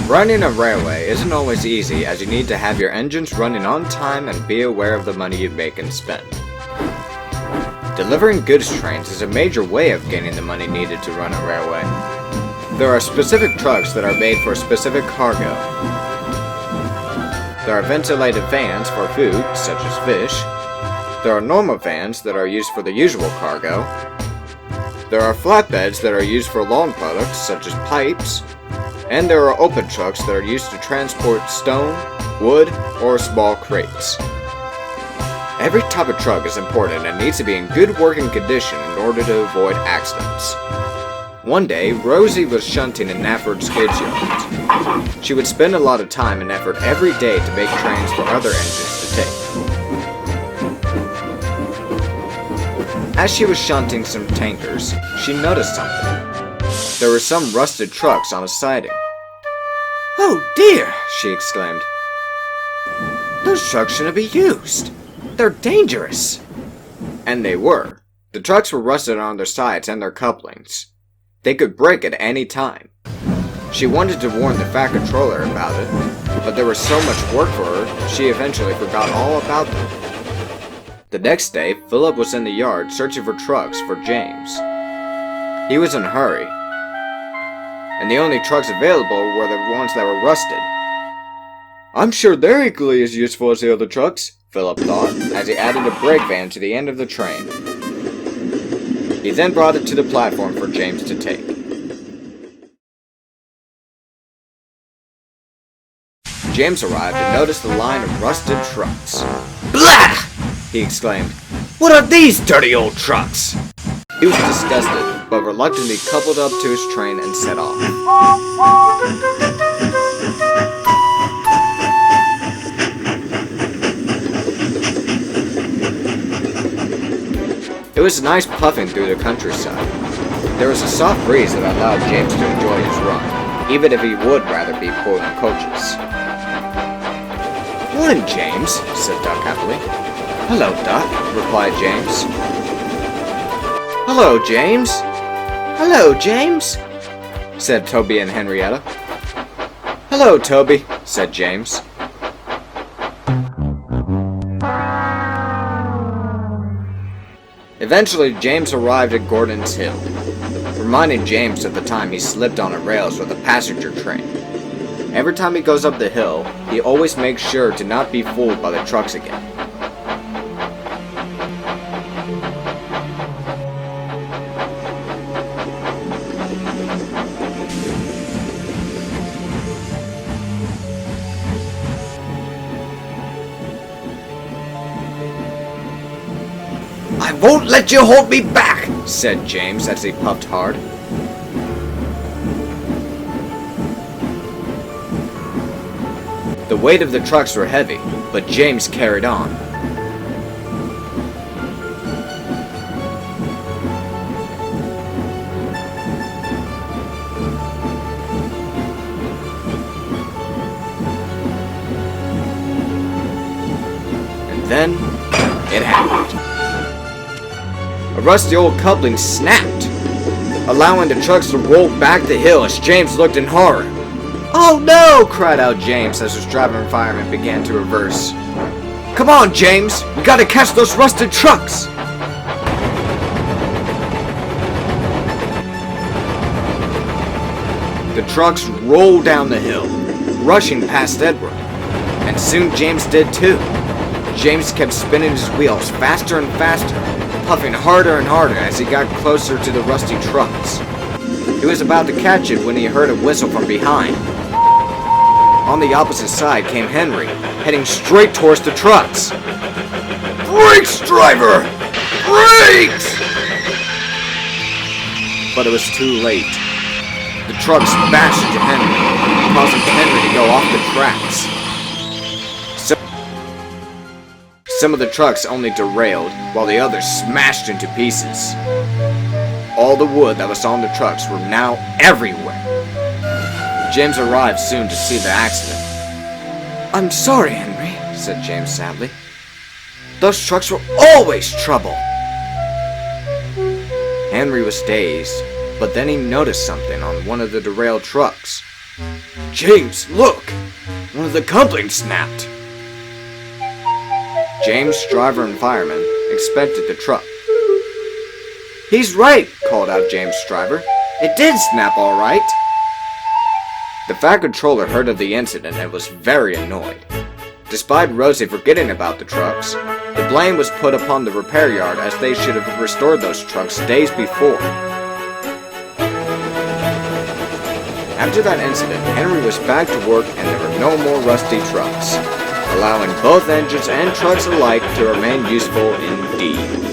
Running a railway isn't always easy, as you need to have your engines running on time and be aware of the money you make and spend. Delivering goods trains is a major way of getting the money needed to run a railway. There are specific trucks that are made for specific cargo. There are ventilated vans for food, such as fish. There are normal vans that are used for the usual cargo. There are flatbeds that are used for long products, such as pipes. And there are open trucks that are used to transport stone, wood, or small crates. Every type of truck is important and needs to be in good working condition in order to avoid accidents. One day, Rosie was shunting in Nafford's goods yard. She would spend a lot of time and effort every day to make trains for other engines to take. As she was shunting some tankers, she noticed something. There were some rusted trucks on a siding. "Oh dear," she exclaimed. "Those trucks shouldn't be used. They're dangerous." And they were. The trucks were rusted on their sides and their couplings. They could break at any time. She wanted to warn the Fat Controller about it, but there was so much work for her, she eventually forgot all about them. The next day, Philip was in the yard searching for trucks for James. He was in a hurry, and the only trucks available were the ones that were rusted. "I'm sure they're equally as useful as the other trucks," Philip thought, as he added a brake van to the end of the train. He then brought it to the platform for James to take. James arrived and noticed the line of rusted trucks. "Blah!" he exclaimed. "What are these dirty old trucks?" He was disgusted, but reluctantly coupled up to his train and set off. It was nice puffing through the countryside. There was a soft breeze that allowed James to enjoy his run, even if he would rather be pulling coaches. "Morning, James," said Duck happily. "Hello, Duck," replied James. "Hello, James." "Hello, James," said Toby and Henrietta. "Hello, Toby," said James. Eventually, James arrived at Gordon's Hill, reminding James of the time he slipped on the rails with a passenger train. Every time he goes up the hill, he always makes sure to not be fooled by the trucks again. "I won't let you hold me back," said James as he puffed hard. The weight of the trucks were heavy, but James carried on. And then, it happened. A rusty old coupling snapped, allowing the trucks to roll back the hill as James looked in horror. "Oh no!" cried out James as his driver and fireman began to reverse. "Come on, James! We gotta catch those rusted trucks!" The trucks rolled down the hill, rushing past Edward, and soon James did too. James kept spinning his wheels faster and faster, puffing harder and harder as he got closer to the rusty trucks. He was about to catch it when he heard a whistle from behind. On the opposite side came Henry, heading straight towards the trucks. "Brakes, driver! Brakes!" But it was too late. The truck smashed into Henry, causing Henry to go off the tracks. Some of the trucks only derailed, while the others smashed into pieces. All the wood that was on the trucks were now everywhere. James arrived soon to see the accident. "I'm sorry, Henry," said James sadly. "Those trucks were always trouble." Henry was dazed, but then he noticed something on one of the derailed trucks. James, look! One of the couplings snapped! James, driver and fireman, inspected the truck. He's right, called out James' driver. It did snap all right. The Fat Controller heard of the incident and was very annoyed. Despite Rosie forgetting about the trucks, the blame was put upon the repair yard as they should have restored those trucks days before. After that incident, Henry was back to work and there were no more rusty trucks, allowing both engines and trucks alike to remain useful indeed.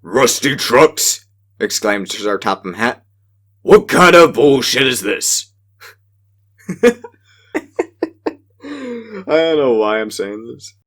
Rusty trucks? Exclaimed Sir Topham Hatt. What kind of bullshit is this? I don't know why I'm saying this.